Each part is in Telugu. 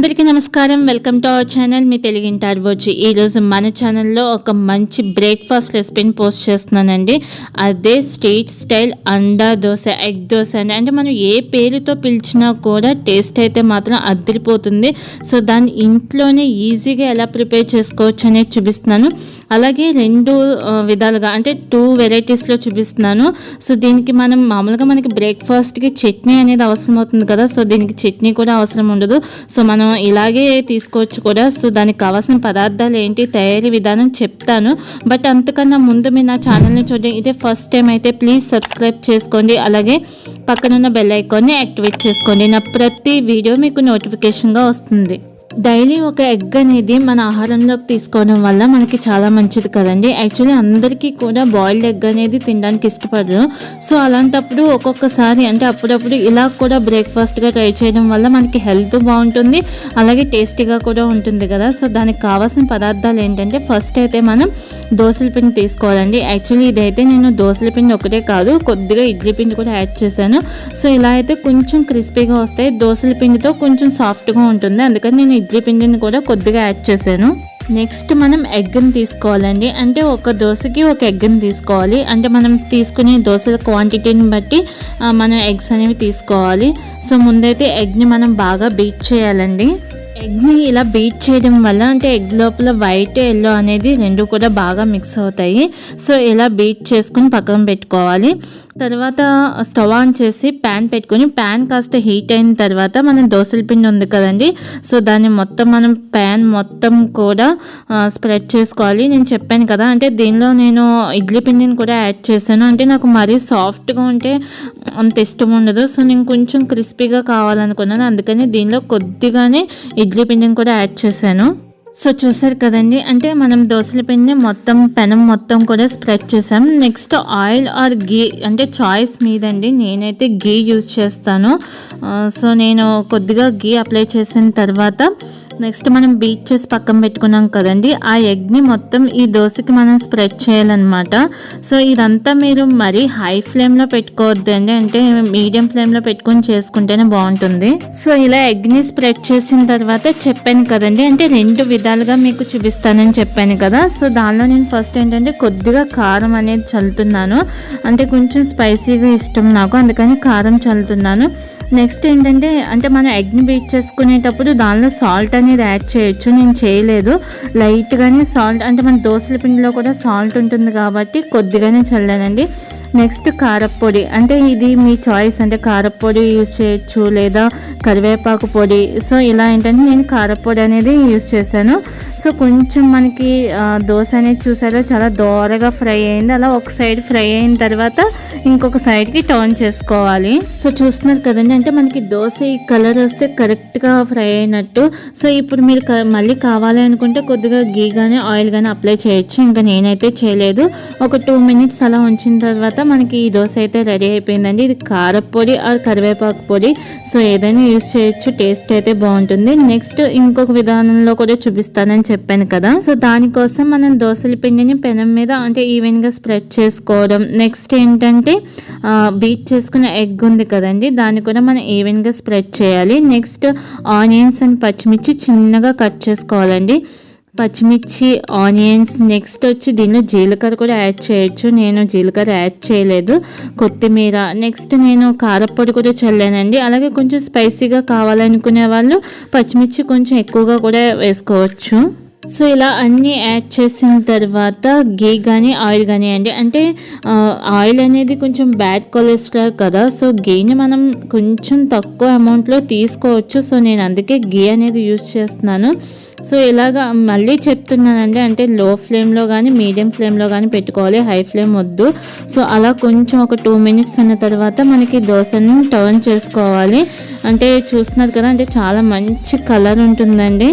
అందరికీ నమస్కారం. వెల్కమ్ టు అవర్ ఛానల్ మీ తెలుగు ఇంటార్బోచి. ఈరోజు మన ఛానల్లో ఒక మంచి బ్రేక్ఫాస్ట్ రెసిపీని పోస్ట్ చేస్తున్నానండి. అదే స్ట్రీట్ స్టైల్ అండా దోశ, ఎగ్ దోశ అండి. అంటే మనం ఏ పేరుతో పిలిచినా కూడా టేస్ట్ అయితే మాత్రం అదిరిపోతుంది. సో దాన్ని ఇంట్లోనే ఈజీగా ఎలా ప్రిపేర్ చేసుకోవచ్చు అనేది చూపిస్తున్నాను. అలాగే రెండు విధాలుగా అంటే 2 వెరైటీస్లో చూపిస్తున్నాను. సో దీనికి మనం మామూలుగా మనకి బ్రేక్ఫాస్ట్కి చట్నీ అనేది అవసరం అవుతుంది కదా. సో దీనికి చట్నీ కూడా అవసరం ఉండదు. సో మనం ఇలాగే తీసుకోవచ్చు కూడా. సో దానికి కావాల్సిన పదార్థాలు ఏంటి, తయారీ విధానం చెప్తాను. బట్ అంతకన్నా ముందు మీరు నా ఛానల్ని చూడండి. ఇదే ఫస్ట్ టైం అయితే ప్లీజ్ సబ్స్క్రైబ్ చేసుకోండి. అలాగే పక్కనున్న బెల్ ఐకాన్ని యాక్టివేట్ చేసుకోండి. నా ప్రతి వీడియో మీకు నోటిఫికేషన్గా వస్తుంది. డైలీ ఒక ఎగ్ అనేది మన ఆహారంలోకి తీసుకోవడం వల్ల మనకి చాలా మంచిది కదండి. యాక్చువల్లీ అందరికీ కూడా బాయిల్డ్ ఎగ్ అనేది తినడానికి ఇష్టపడరు. సో అలాంటప్పుడు ఒక్కొక్కసారి అంటే అప్పుడప్పుడు ఇలా కూడా బ్రేక్ఫాస్ట్గా ట్రై చేయడం వల్ల మనకి హెల్త్ బాగుంటుంది, అలాగే టేస్టీగా కూడా ఉంటుంది కదా. సో దానికి కావాల్సిన పదార్థాలు ఏంటంటే ఫస్ట్ అయితే మనం దోసల పిండి తీసుకోవాలండి. యాక్చువల్లీ ఇదైతే నేను దోసల పిండి ఒకటే కాదు, కొద్దిగా ఇడ్లీ పిండి కూడా యాడ్ చేశాను. సో ఇలా అయితే కొంచెం క్రిస్పీగా వస్తాయి. దోసల పిండితో కొంచెం సాఫ్ట్గా ఉంటుంది, అందుకని నేను ఇడ్లీ పిండిని కూడా కొద్దిగా యాడ్ చేశాను. నెక్స్ట్ మనం ఎగ్ని తీసుకోవాలండి. అంటే ఒక దోశకి ఒక ఎగ్ని తీసుకోవాలి. అంటే మనం తీసుకునే దోశల క్వాంటిటీని బట్టి మనం ఎగ్స్ అనేవి తీసుకోవాలి. సో ముందైతే ఎగ్ని మనం బాగా బీట్ చేయాలండి. ఎగ్ని ఇలా బీట్ చేయడం వల్ల అంటే ఎగ్ లోపల వైట్ ఎల్లో అనేది రెండు కూడా బాగా మిక్స్ అవుతాయి. సో ఇలా బీట్ చేసుకుని పక్కన పెట్టుకోవాలి. తర్వాత స్టవ్ ఆన్ చేసి ప్యాన్ పెట్టుకొని ప్యాన్ కాస్త హీట్ అయిన తర్వాత మనం దోసల పిండి ఉంది కదండి. సో దాన్ని మొత్తం మనం ప్యాన్ మొత్తం కూడా స్ప్రెడ్ చేసుకోవాలి. నేను చెప్పాను కదా, అంటే దీనిలో నేను ఇడ్లీ పిండిని కూడా యాడ్ చేశాను. అంటే నాకు మరీ సాఫ్ట్గా ఉంటే అంత ఇష్టం ఉండదు. సో నేను కొంచెం క్రిస్పీగా కావాలనుకున్నాను, అందుకని దీనిలో కొద్దిగానే ఇడ్లీ పిండిని కూడా యాడ్ చేశాను. సో చూసారు కదండి, అంటే మనం దోసల పిండిని మొత్తం పెనం మొత్తం కూడా స్ప్రెడ్ చేసాం. నెక్స్ట్ ఆయిల్ ఆర్ గీ అంటే చాయిస్ మీదండి. నేనైతే గీ యూజ్ చేస్తాను. సో నేను కొద్దిగా గీ అప్లై చేసిన తర్వాత నెక్స్ట్ మనం బీట్ చేసి పక్కన పెట్టుకున్నాం కదండి, ఆ ఎగ్ని మొత్తం ఈ దోశకి మనం స్ప్రెడ్ చేయాలన్నమాట. సో ఇదంతా మీరు మరీ హై ఫ్లేమ్లో పెట్టుకోవద్దండి, అంటే మీడియం ఫ్లేమ్లో పెట్టుకొని చేసుకుంటేనే బాగుంటుంది. సో ఇలా ఎగ్ని స్ప్రెడ్ చేసిన తర్వాత చెప్పాను కదండి, అంటే 2 విధాలుగా మీకు చూపిస్తానని చెప్పాను కదా. సో దానిలో నేను ఫస్ట్ ఏంటంటే కొద్దిగా కారం అనేది చల్లుతున్నాను. అంటే కొంచెం స్పైసీగా ఇష్టం నాకు, అందుకని కారం చల్లుతున్నాను. నెక్స్ట్ ఏంటంటే అంటే మనం ఎగ్ని బీట్ చేసుకునేటప్పుడు దానిలో సాల్ట్ అనేది యాడ్ చేయొచ్చు. నేను చేయలేదు, లైట్గానే సాల్ట్, అంటే మన దోసల పిండిలో కూడా సాల్ట్ ఉంటుంది కాబట్టి కొద్దిగానే చల్లానండి. నెక్స్ట్ కారప్పొడి, అంటే ఇది మీ చాయిస్, అంటే కారప్పొడి యూజ్ చేయొచ్చు లేదా కరివేపాకు పొడి. సో ఇలా ఏంటంటే నేను కారప్పొడి అనేది యూజ్ చేశాను. సో కొంచెం మనకి దోశ అనేది చూసారో చాలా దోరగా ఫ్రై అయింది. అలా ఒక సైడ్ ఫ్రై అయిన తర్వాత ఇంకొక సైడ్కి టర్న్ చేసుకోవాలి. సో చూస్తున్నారు కదండి, అంటే మనకి దోశ ఈ కలర్ వస్తే కరెక్ట్గా ఫ్రై అయినట్టు. సో ఇప్పుడు మీరు మళ్ళీ కావాలి అనుకుంటే కొద్దిగా గీ కానీ ఆయిల్ కానీ అప్లై చేయొచ్చు. ఇంకా నేనైతే చేయలేదు. ఒక 2 మినిట్స్ అలా ఉంచిన తర్వాత మనకి ఈ దోశ అయితే రెడీ అయిపోయిందండి. ఇది కారప్పొడి ఆర్ కరివేపాకు పొడి, సో ఏదైనా యూజ్ చేయొచ్చు, టేస్ట్ అయితే బాగుంటుంది. నెక్స్ట్ ఇంకొక విధానంలో కూడా చూపిస్తానని చెప్పాను కదా. సో దానికోసం మనం దోసల పిండిని పెనం మీద అంటే ఈవెన్గా స్ప్రెడ్ చేసుకోవడం. నెక్స్ట్ ఏంటంటే బీట్ చేసుకున్న ఎగ్ ఉంది కదండి, దాన్ని కూడా మనం ఈవెన్గా స్ప్రెడ్ చేయాలి. నెక్స్ట్ ఆనియన్స్ అండ్ పచ్చిమిర్చి చిన్నగా కట్ చేసుకోవాలండి. పచ్చిమిర్చి, ఆనియన్స్, నెక్స్ట్ వచ్చి దీనిలో జీలకర్ర కూడా యాడ్ చేయొచ్చు. నేను జీలకర్ర యాడ్ చేయలేదు. కొత్తిమీర, నెక్స్ట్ నేను కారప్పొడి కూడా చల్లానండి. అలాగే కొంచెం స్పైసీగా కావాలనుకునే వాళ్ళు పచ్చిమిర్చి కొంచెం ఎక్కువగా కూడా వేసుకోవచ్చు. సో ఇలా అన్నీ యాడ్ చేసిన తర్వాత గీ కానీ ఆయిల్ కానీ అండి, అంటే ఆయిల్ అనేది కొంచెం బ్యాడ్ కొలెస్ట్రాల్ కదా. సో గీని మనం కొంచెం తక్కువ అమౌంట్లో తీసుకోవచ్చు. సో నేను అందుకే గీ అనేది యూజ్ చేస్తున్నాను. సో ఇలాగా మళ్ళీ చెప్తున్నానండి, అంటే లో ఫ్లేమ్లో కానీ మీడియం ఫ్లేమ్లో కానీ పెట్టుకోవాలి, హై ఫ్లేమ్ వద్దు. సో అలా కొంచెం ఒక 2 మినిట్స్ ఉన్న తర్వాత మనకి దోశను టర్న్ చేసుకోవాలి. అంటే చూస్తున్నారు కదా, అంటే చాలా మంచి కలర్ ఉంటుందండి.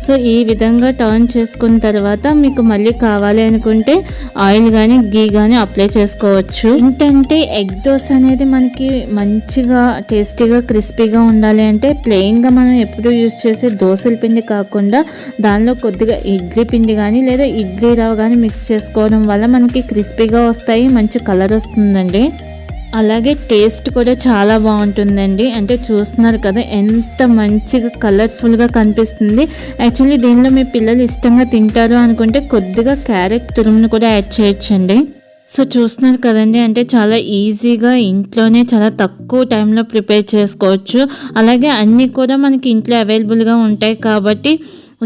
సో ఈ విధంగా టర్న్ చేసుకున్న తర్వాత మీకు మళ్ళీ కావాలి అనుకుంటే ఆయిల్ కానీ గీ కానీ అప్లై చేసుకోవచ్చు. ఏంటంటే ఎగ్ దోశ అనేది మనకి మంచిగా టేస్టీగా క్రిస్పీగా ఉండాలి అంటే ప్లెయిన్గా మనం ఎప్పుడు యూజ్ చేసే దోశల పిండి కాకుండా దానిలో కొద్దిగా ఇడ్లీ పిండి కానీ లేదా ఇడ్లీ రవ్వ కానీ మిక్స్ చేసుకోవడం వల్ల మనకి క్రిస్పీగా వస్తాయి, మంచి కలర్ వస్తుందండి. అలాగే టేస్ట్ కూడా చాలా బాగుంటుందండి. అంటే చూస్తున్నారు కదా ఎంత మంచిగా కలర్ఫుల్గా కనిపిస్తుంది. యాక్చువల్లీ దీనిలో మీ పిల్లలు ఇష్టంగా తింటారు అనుకుంటే కొద్దిగా క్యారెట్ తురుమును కూడా యాడ్ చేయొచ్చండి. సో చూస్తున్నారు కదండి, అంటే చాలా ఈజీగా ఇంట్లోనే చాలా తక్కువ టైంలో ప్రిపేర్ చేసుకోవచ్చు. అలాగే అన్నీ కూడా మనకి ఇంట్లో అవైలబుల్గా ఉంటాయి కాబట్టి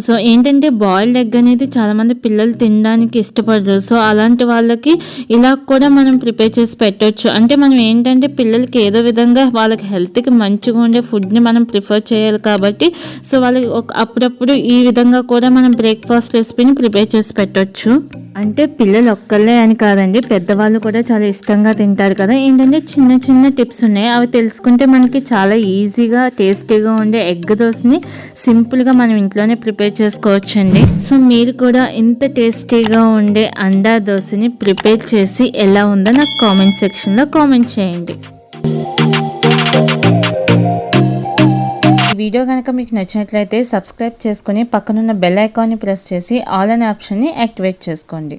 సో ఏంటంటే బాయిల్డ్ ఎగ్ అనేది చాలామంది పిల్లలు తినడానికి ఇష్టపడరు. సో అలాంటి వాళ్ళకి ఇలా కూడా మనం ప్రిపేర్ చేసి పెట్టవచ్చు. అంటే మనం ఏంటంటే పిల్లలకి ఏదో విధంగా వాళ్ళకి హెల్త్కి మంచిగా ఉండే ఫుడ్ని మనం ప్రిఫర్ చేయాలి కాబట్టి సో వాళ్ళకి అప్పుడప్పుడు ఈ విధంగా కూడా మనం బ్రేక్ఫాస్ట్ రెసిపీని ప్రిపేర్ చేసి పెట్టవచ్చు. అంటే పిల్లలు ఒక్కళ్ళే అని కాదండి, పెద్దవాళ్ళు కూడా చాలా ఇష్టంగా తింటారు కదా. ఏంటంటే చిన్న చిన్న టిప్స్ ఉన్నాయి, అవి తెలుసుకుంటే మనకి చాలా ఈజీగా టేస్టీగా ఉండే ఎగ్ దోశని సింపుల్గా మనం ఇంట్లోనే ప్రిపేర్ చేసుకోవచ్చండి. సో మీరు కూడా ఇంత టేస్టీగా ఉండే అండా దోశని ప్రిపేర్ చేసి ఎలా ఉందో నాకు కామెంట్ సెక్షన్లో కామెంట్ చేయండి. ఈ వీడియో కనుక మీకు నచ్చినట్లయితే సబ్స్క్రైబ్ చేసుకుని పక్కనున్న బెల్ ఐకాన్ని ప్రెస్ చేసి ఆల్ అనే ఆప్షన్ని యాక్టివేట్ చేసుకోండి.